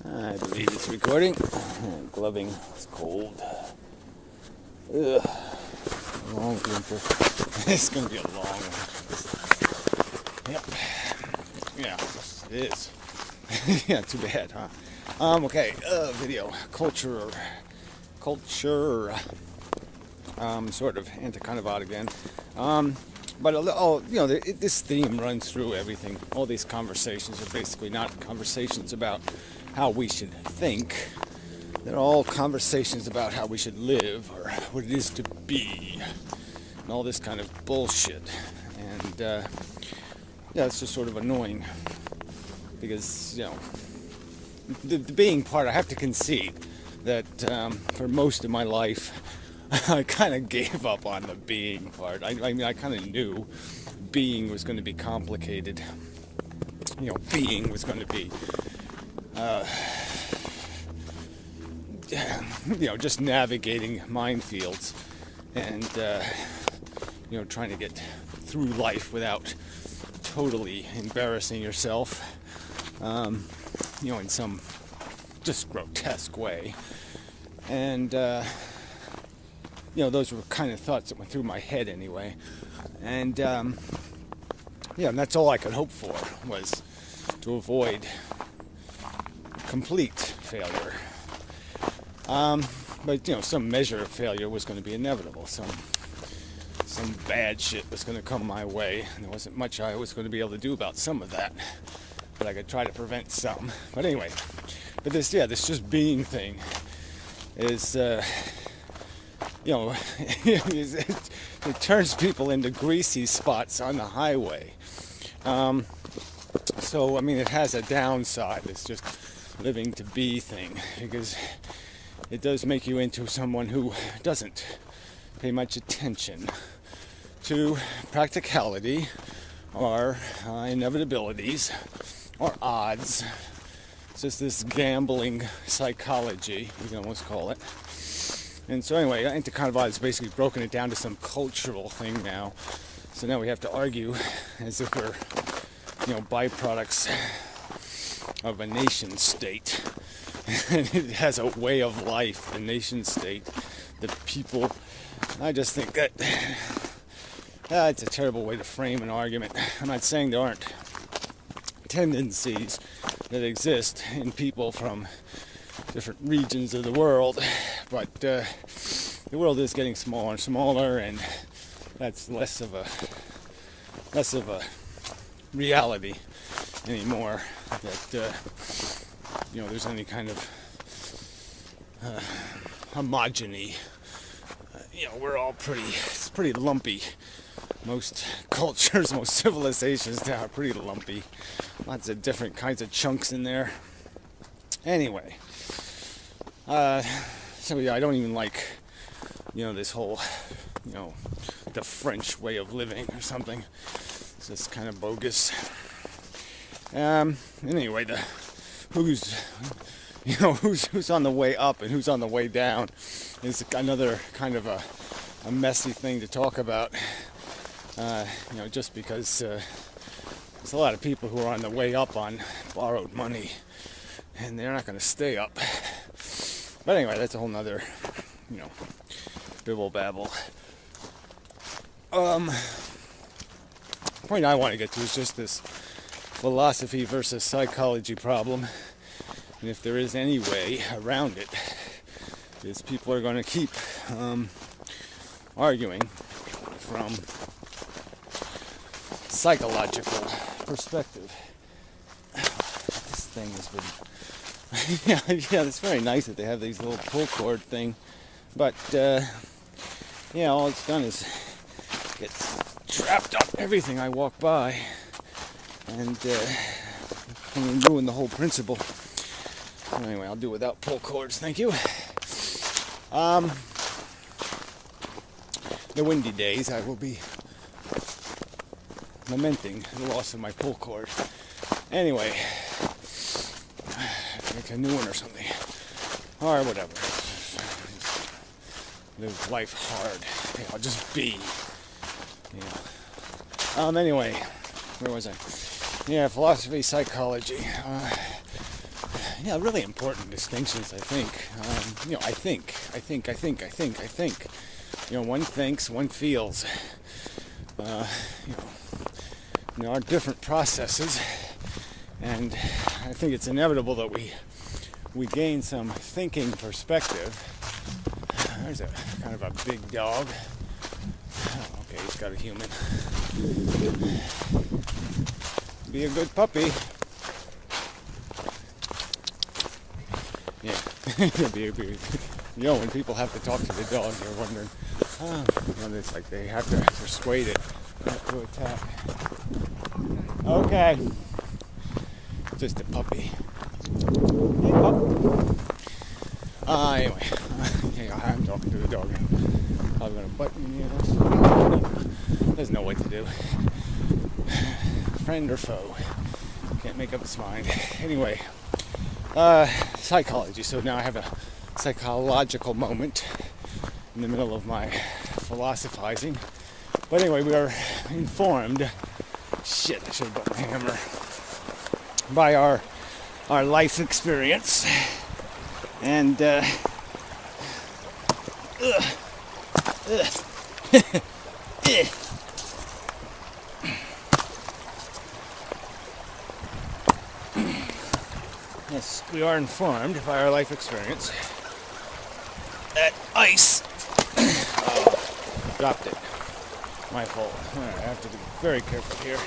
I believe it's recording. Gloving. It's cold. Ugh. Long winter. It's going to be a long one. Yep. Yeah, it is. Yeah, too bad, huh? Okay. Video. Culture. Sort of. And kind of odd again. But this theme runs through everything. All these conversations are basically not conversations about how we should think. They're all conversations about how we should live or what it is to be, and all this kind of bullshit. And it's just sort of annoying because the being part. I have to concede that for most of my life, I kind of gave up on the being part. I mean, I kind of knew being was going to be complicated. Being was going to be, just navigating minefields and, trying to get through life without totally embarrassing yourself, in some just grotesque way. And, those were kind of thoughts that went through my head anyway. And, and that's all I could hope for was to avoid complete failure. But, some measure of failure was going to be inevitable. Some bad shit was going to come my way. And there wasn't much I was going to be able to do about some of that. But I could try to prevent some. But anyway, this just being thing is... it turns people into greasy spots on the highway. So, I mean, it has a downside. It's just living to be thing, because it does make you into someone who doesn't pay much attention to practicality or inevitabilities or odds. It's just this gambling psychology, you can almost call it. And so anyway, I think the kind of odds basically broken it down to some cultural thing now. So now we have to argue as if we're, byproducts of a nation state. And it has a way of life, the nation state, the people. I just think that it's a terrible way to frame an argument. I'm not saying there aren't tendencies that exist in people from different regions of the world, but the world is getting smaller and smaller, and that's less of a reality anymore. That there's any kind of homogeny. We're all it's pretty lumpy. Most cultures, most civilizations now are pretty lumpy. Lots of different kinds of chunks in there. Anyway. I don't even like, this whole, the French way of living or something. It's just kind of bogus. Anyway, who's on the way up and who's on the way down is another kind of a messy thing to talk about. Just because there's a lot of people who are on the way up on borrowed money, and they're not going to stay up. But anyway, that's a whole nother, bibble babble. Point I want to get to is just this philosophy versus psychology problem. And if there is any way around it, is people are going to keep arguing from psychological perspective. This thing has been... yeah, it's very nice that they have these little pull cord thing, but all it's done is get trapped up everything I walk by, and ruin the whole principle. Anyway, I'll do without pull cords, thank you. The windy days, I will be lamenting the loss of my pull cord. Anyway. Make a new one or something, or whatever. Live life hard. I'll just be. Anyway, where was I? Yeah, philosophy, psychology. really important distinctions, I think. I think. One thinks, one feels. There are different processes, and I think it's inevitable that we gain some thinking perspective. There's a kind of a big dog. Oh, okay, he's got a human. Be a good puppy. Yeah. When people have to talk to the dog, they're wondering, it's like they have to persuade it not to attack. Okay. Just a puppy. Hey, pup. Anyway. I'm talking to the dog. Probably going to butt me in the doesn't know what to do. Friend or foe. Can't make up its mind. Anyway. Psychology. So now I have a psychological moment in the middle of my philosophizing. But anyway, we are informed. Shit, I should have brought my hammer. By our life experience. And yes, we are informed by our life experience that ice. Oh, dropped it. My fault. Alright, I have to be very careful here.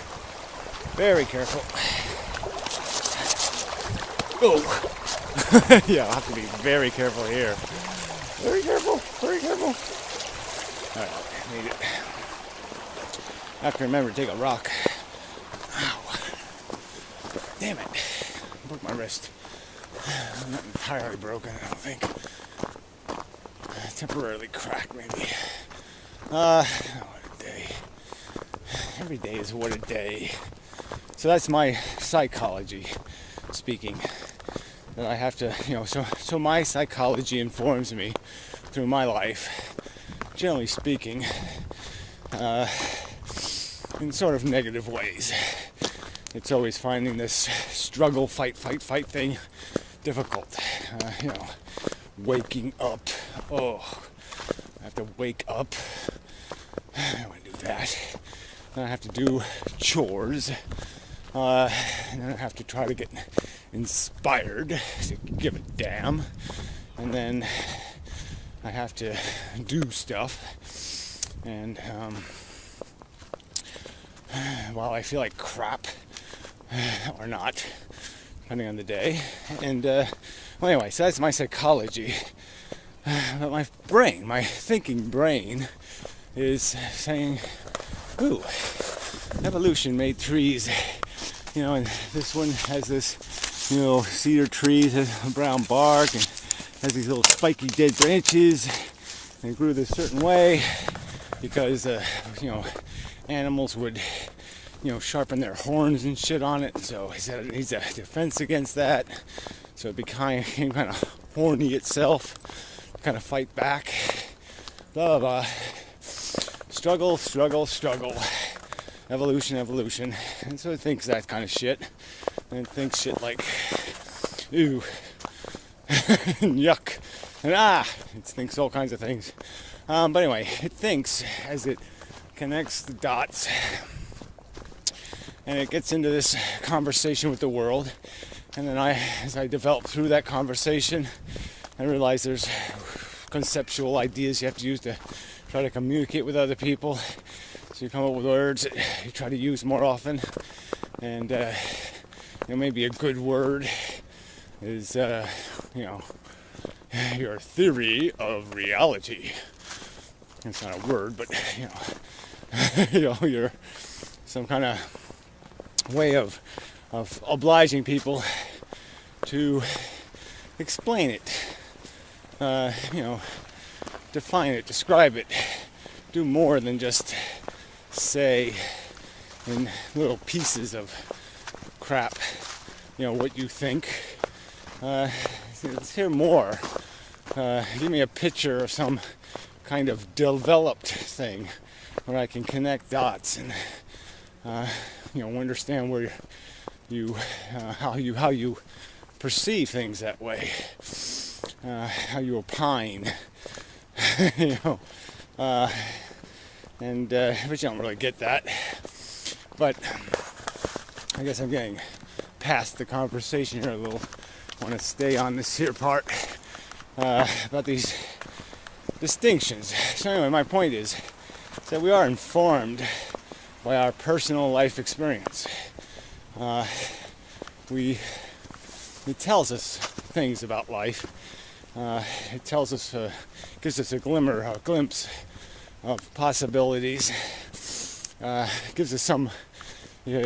Very careful. Oh. Yeah, I'll have to be very careful here. Very careful. Very careful. Alright, I need it. I have to remember to take a rock. Ow. Damn it. I broke my wrist. I'm not entirely broken, I don't think. Temporarily cracked, maybe. What a day. Every day is what a day. So that's my psychology speaking. That I have to, so my psychology informs me through my life, generally speaking, in sort of negative ways. It's always finding this struggle, fight thing difficult. Waking up. Oh, I have to wake up. I don't want to do that. Then I have to do chores. And then I have to try to get inspired to give a damn. And then I have to do stuff. And while I feel like crap, or not, depending on the day. And anyway, so that's my psychology. But my brain, my thinking brain, is saying, ooh, evolution made trees. And this one has this, cedar trees, has brown bark, and has these little spiky dead branches. And it grew this certain way because, animals would, sharpen their horns and shit on it. So it needs a defense against that. So it became kind of horny itself, kind of fight back. Blah, blah, blah. Struggle. Evolution. And so it thinks that kind of shit. And it thinks shit like, ooh, yuck, and it thinks all kinds of things. But anyway, it thinks as it connects the dots. And it gets into this conversation with the world. And then as I develop through that conversation, I realize there's conceptual ideas you have to use to try to communicate with other people. So you come up with words that you try to use more often. And, maybe a good word is, your theory of reality. It's not a word, but, you're some kind of way of obliging people to explain it, define it, describe it, do more than just say in little pieces of crap, what you think. Let's hear more. Give me a picture of some kind of developed thing where I can connect dots and understand where how you perceive things that way, how you opine, you know, but you don't really get that. But I guess I'm getting past the conversation here a little. I want to stay on this here part about these distinctions. So anyway, my point is that we are informed by our personal life experience. It tells us things about life. It tells us, gives us a glimpse of possibilities. Gives us some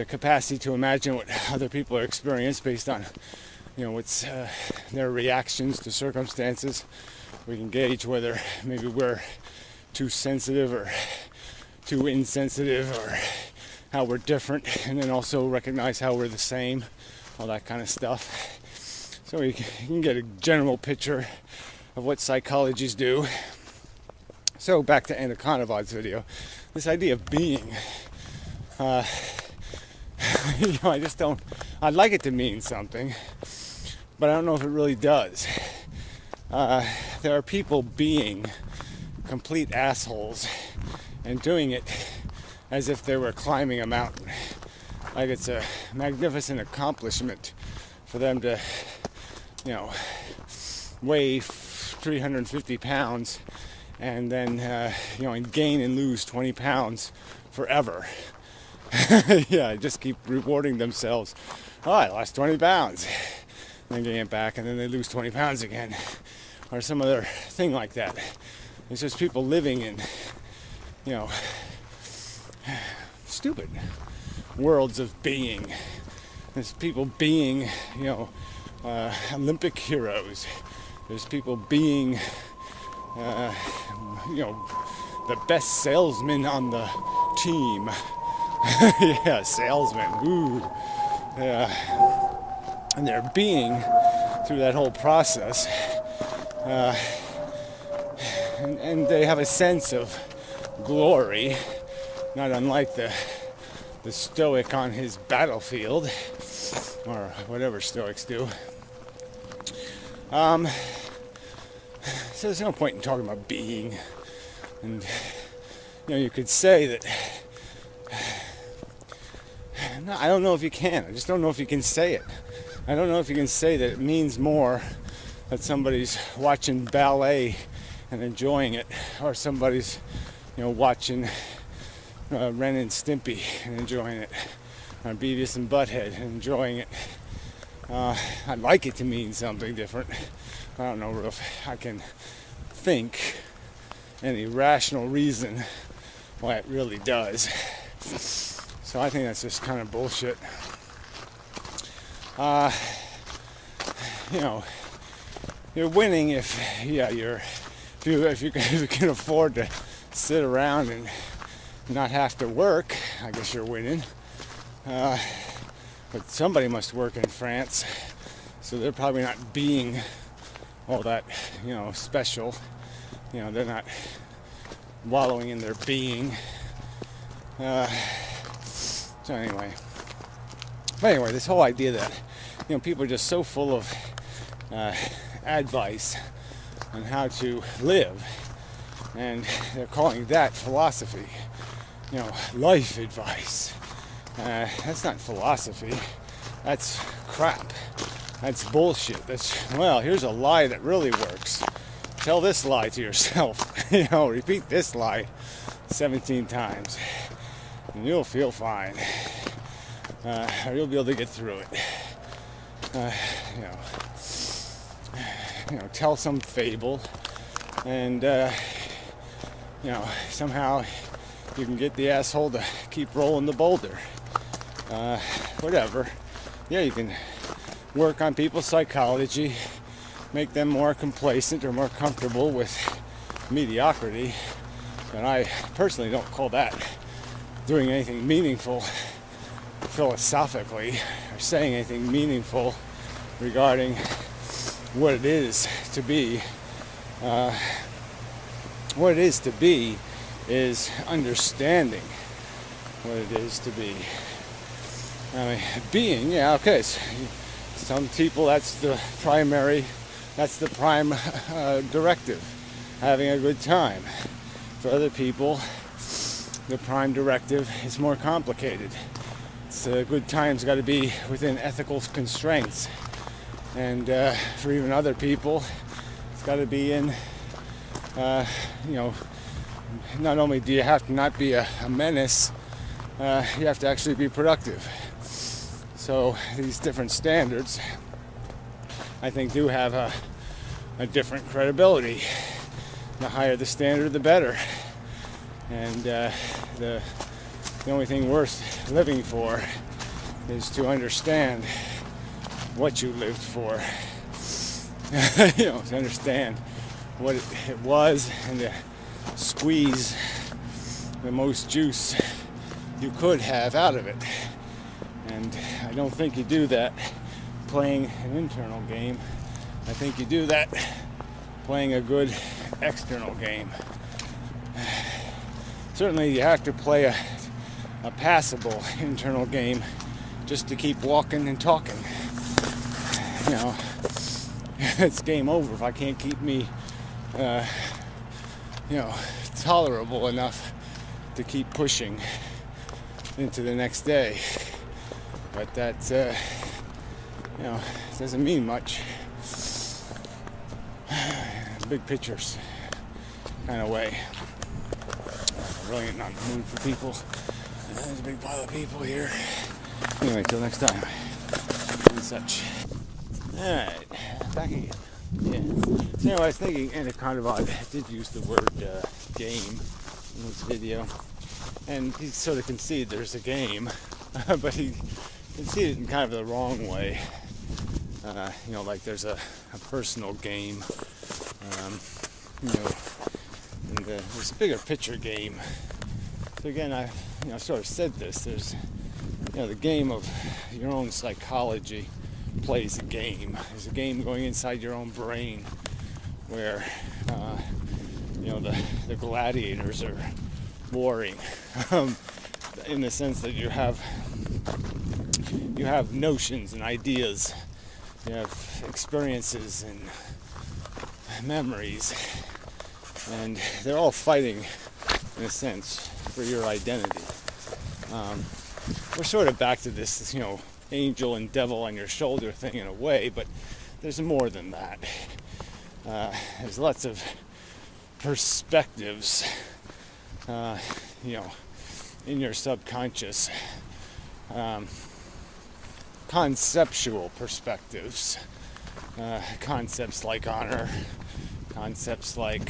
capacity to imagine what other people are experiencing based on, what's their reactions to circumstances. We can gauge whether maybe we're too sensitive or too insensitive, or how we're different, and then also recognize how we're the same, all that kind of stuff. So you can get a general picture of what psychologists do. So back to Anacondavod's video, this idea of being, I just don't, I'd like it to mean something, but I don't know if it really does. There are people being complete assholes and doing it as if they were climbing a mountain. Like it's a magnificent accomplishment for them to, weigh 350 pounds and then, and gain and lose 20 pounds forever. Yeah, just keep rewarding themselves. Oh, I lost 20 pounds. Then gain it back, and then they lose 20 pounds again. Or some other thing like that. It's just people living in, stupid worlds of being. There's people being, Olympic heroes. There's people being, the best salesman on the team. Yeah, salesman. Ooh. Yeah. And they're being through that whole process. And they have a sense of glory, not unlike the Stoic on his battlefield, or whatever Stoics do. So there's no point in talking about being, and you could say that. No, I don't know if you can. I just don't know if you can say it. I don't know if you can say that it means more that somebody's watching ballet and enjoying it, or somebody's, watching Ren and Stimpy and enjoying it, or Beavis and Butthead and enjoying it. I'd like it to mean something different. I don't know if I can think any rational reason why it really does. So I think that's just kind of bullshit. You're winning if you can afford to sit around and not have to work. I guess you're winning. But somebody must work in France, so they're probably not being all that, special. They're not wallowing in their being. So anyway, this whole idea that people are just so full of advice on how to live, and they're calling that philosophy. Life advice. That's not philosophy. That's crap. That's bullshit. Here's a lie that really works. Tell this lie to yourself. Repeat this lie 17 times. And you'll feel fine. Or you'll be able to get through it. Tell some fable. And, somehow you can get the asshole to keep rolling the boulder. Whatever. Yeah, you can work on people's psychology, make them more complacent or more comfortable with mediocrity. And I personally don't call that doing anything meaningful philosophically, or saying anything meaningful regarding what it is to be. What it is to be is understanding what it is to be. Being, yeah, okay, Some people, that's the prime directive, having a good time. For other people, the prime directive is more complicated. It's good time's got to be within ethical constraints, and for even other people, it's got to be in, not only do you have to not be a menace, you have to actually be productive. So these different standards, I think, do have a different credibility. The higher the standard, the better. And the only thing worth living for is to understand what you lived for. To understand what it was, and to squeeze the most juice you could have out of it. And I don't think you do that playing an internal game. I think you do that playing a good external game. Certainly you have to play a passable internal game just to keep walking and talking. It's game over if I can't keep me tolerable enough to keep pushing into the next day. But that doesn't mean much. Big pictures kind of way. I'm really not in the mood for people. There's a big pile of people here. Anyway, till next time. And such. Alright, back again. Yeah. So anyway, I was thinking, and it's kind of odd, I did use the word game in this video. And he sort of conceded there's a game, but he conceded in kind of the wrong way. Like there's a personal game. And there's a bigger picture game. So again, I sort of said this. There's, the game of your own psychology plays a game. There's a game going inside your own brain where, the gladiators are warring, in the sense that you have notions and ideas, you have experiences and memories, and they're all fighting, in a sense, for your identity. We're sort of back to this, angel and devil on your shoulder thing in a way, but there's more than that. There's lots of perspectives, in your subconscious, conceptual perspectives, concepts like honor, concepts like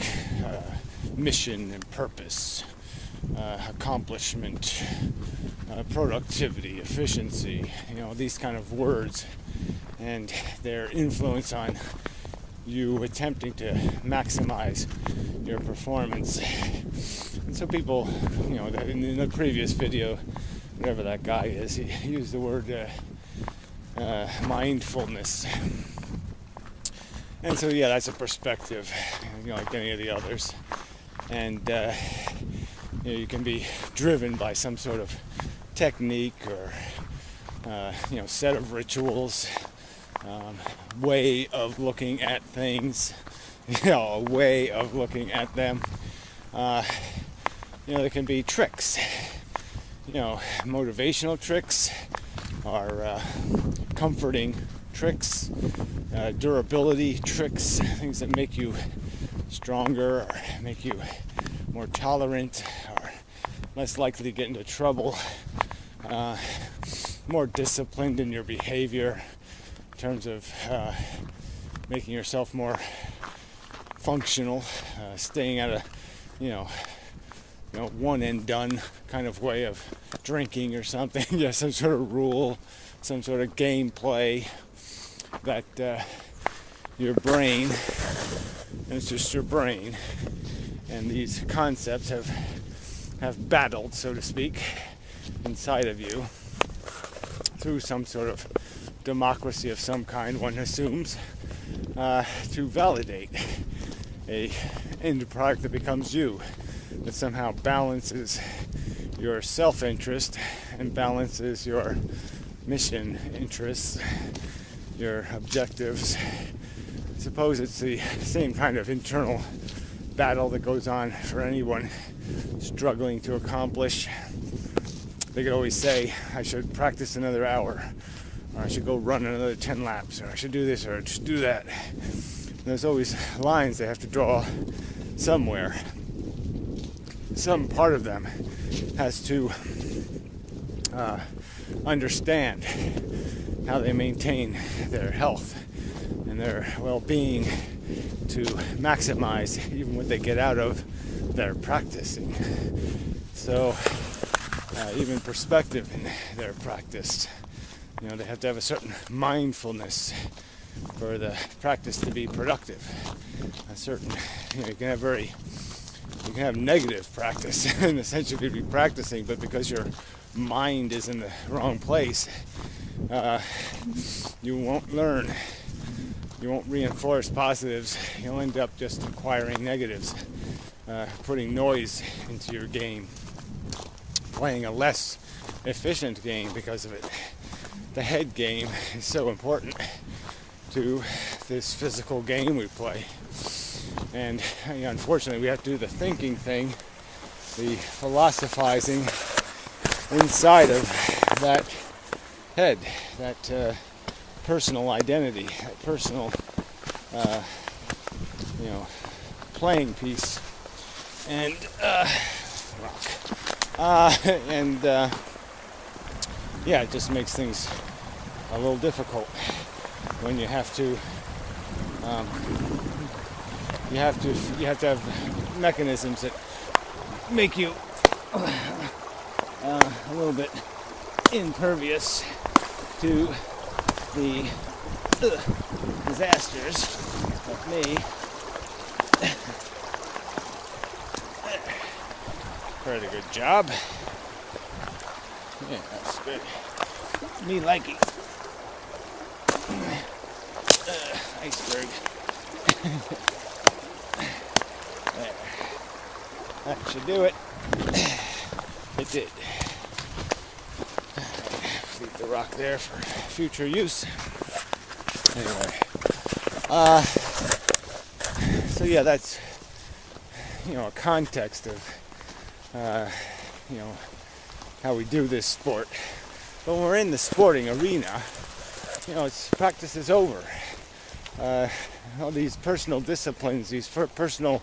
mission and purpose, accomplishment, productivity, efficiency, these kind of words, and their influence on you attempting to maximize your performance. And so people, in the previous video, whatever that guy is, he used the word mindfulness. And so, yeah, that's a perspective, like any of the others. And, you can be driven by some sort of technique or, set of rituals, way of looking at things, a way of looking at them. There can be tricks, motivational tricks, or comforting tricks, durability tricks, things that make you stronger or make you more tolerant or less likely to get into trouble, more disciplined in your behavior in terms of making yourself more functional, staying at a one and done kind of way of drinking or something. Some sort of rule, some sort of gameplay that your brain, and it's just your brain, and these concepts have battled, so to speak, inside of you through some sort of democracy of some kind, one assumes, to validate a end product that becomes you, that somehow balances your self-interest and balances your mission interests, your objectives. I suppose it's the same kind of internal battle that goes on for anyone struggling to accomplish. They could always say, I should practice another hour, or I should go run another 10 laps, or I should do this, or I should do that. And there's always lines they have to draw somewhere. Some part of them has to understand how they maintain their health and their well-being to maximize even what they get out of their practicing. So even perspective in their practice. They have to have a certain mindfulness for the practice to be productive. A certain, you can have negative practice in the sense you could be practicing, but because your mind is in the wrong place, you won't learn. You won't reinforce positives. You'll end up just acquiring negatives, putting noise into your game, playing a less efficient game because of it. The head game is so important to this physical game we play. And unfortunately, we have to do the thinking thing, the philosophizing inside of that head, that personal identity, that personal, playing piece. And it just makes things a little difficult when you have to have mechanisms that make you a little bit impervious to the disasters of me. Pretty good job. Yeah, that's good. Me liking. Iceberg. There. That should do it. It did. Leave the rock there for future use. Anyway. So yeah, that's a context of how we do this sport. But when we're in the sporting arena, practice is over. All these personal disciplines, these personal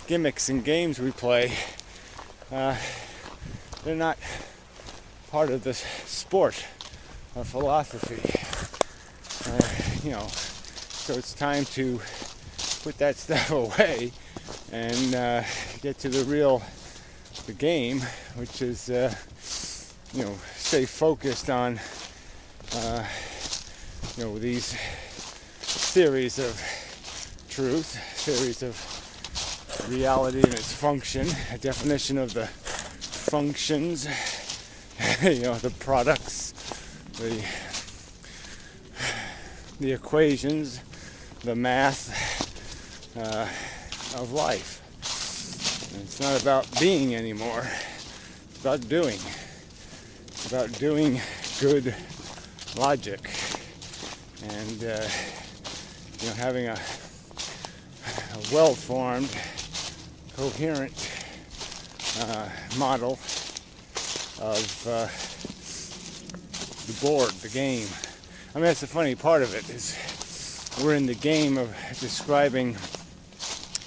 gimmicks and games we play, they're not part of the sport of philosophy. So it's time to put that stuff away and get to the game, which is stay focused on these theories of truth, theories of reality and its function, a definition of the functions, the products, the equations, the math of life. And it's not about being anymore. It's about doing. It's about doing good logic and having a well-formed, coherent model of the board, the game. I mean, that's the funny part of it, is we're in the game of describing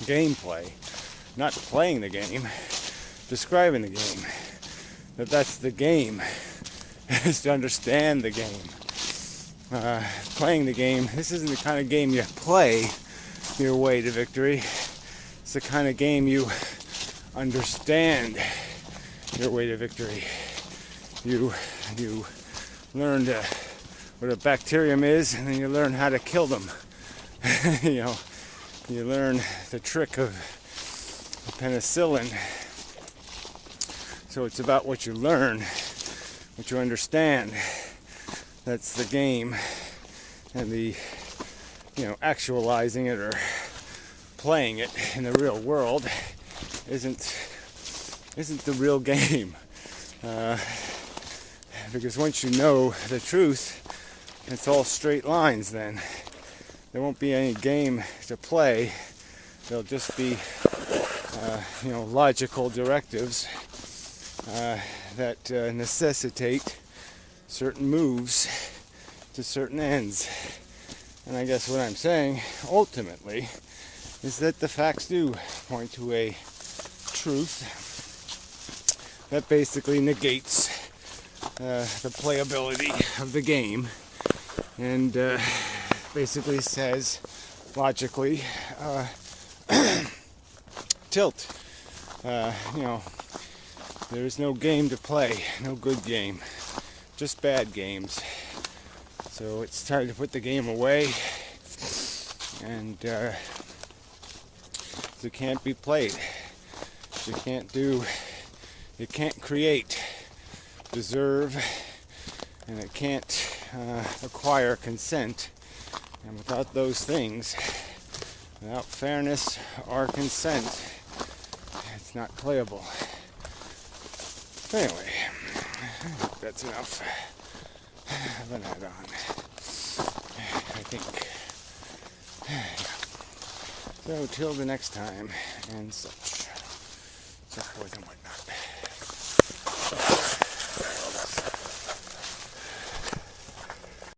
gameplay, not playing the game, describing the game. That's the game, is to understand the game. Playing the game, this isn't the kind of game you play your way to victory. It's the kind of game you understand your way to victory. You learn what a bacterium is, and then you learn how to kill them. You learn the trick of penicillin. So it's about what you learn, what you understand. That's the game, and the actualizing it or playing it in the real world isn't the real game. Because once you know the truth it's all straight lines then. There won't be any game to play. There'll just be, logical directives that necessitate certain moves to certain ends. And I guess what I'm saying, ultimately, is that the facts do point to a truth that basically negates the playability of the game, and basically says, logically, tilt. There is no game to play, no good game, just bad games. So it's time to put the game away, and it can't be played. You can't create, deserve, and it can't acquire consent. And without those things, without fairness or consent, it's not playable. Anyway, that's enough. Have an add on. I think. So till the next time, and so forth and whatnot.